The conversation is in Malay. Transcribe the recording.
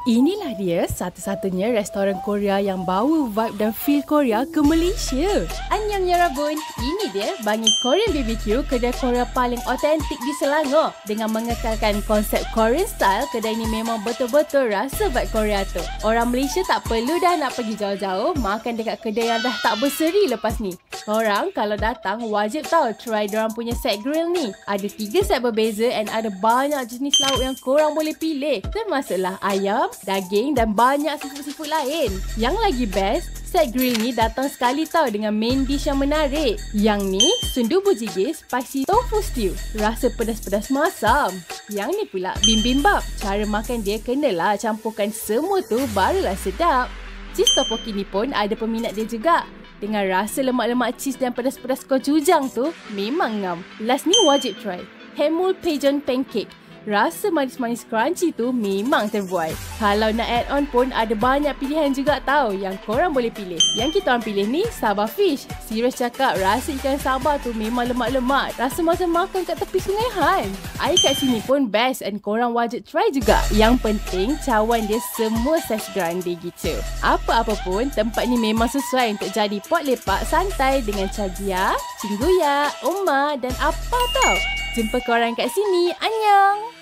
Inilah dia satu-satunya restoran Korea yang bawa vibe dan feel Korea ke Malaysia. Annyeong Yorobun, ini dia Bangi Korean BBQ, kedai Korea paling otentik di Selangor. Dengan mengekalkan konsep Korean style, kedai ini memang betul-betul rasa vibe Korea tu. Orang Malaysia tak perlu dah nak pergi jauh-jauh makan dekat kedai yang dah tak berseri lepas ni. Korang kalau datang wajib tahu try diorang punya set grill ni. Ada 3 set berbeza and ada banyak jenis lauk yang korang boleh pilih. Termasuklah ayam, daging dan banyak seafood-seafood lain. Yang lagi best, set grill ni datang sekali tau dengan main dish yang menarik. Yang ni, sundubu jjigae spicy tofu stew. Rasa pedas-pedas masam. Yang ni pula bibimbap. Cara makan dia kenalah campurkan semua tu barulah sedap. Cheese tteokbokki ni pun ada peminat dia juga. Dengan rasa lemak-lemak cheese dan pedas-pedas gochujang tu, memang ngam. Last ni wajib try. Hamul Pigeon Pancake. Rasa manis-manis crunchy tu memang terbuai. Kalau nak add on pun ada banyak pilihan juga tau yang korang boleh pilih. Yang kita orang pilih ni Sabah Fish. Serius cakap, rasa ikan Sabah tu memang lemak-lemak. Rasa macam makan kat tepi Sungai Han. Air kat sini pun best and korang wajib try juga. Yang penting cawan dia semua saiz grande gitu. Apa-apa pun tempat ni memang sesuai untuk jadi pot lepak santai dengan Cagia, Cingguya, Oma dan apa tau. Jumpa korang kat sini. Annyeong!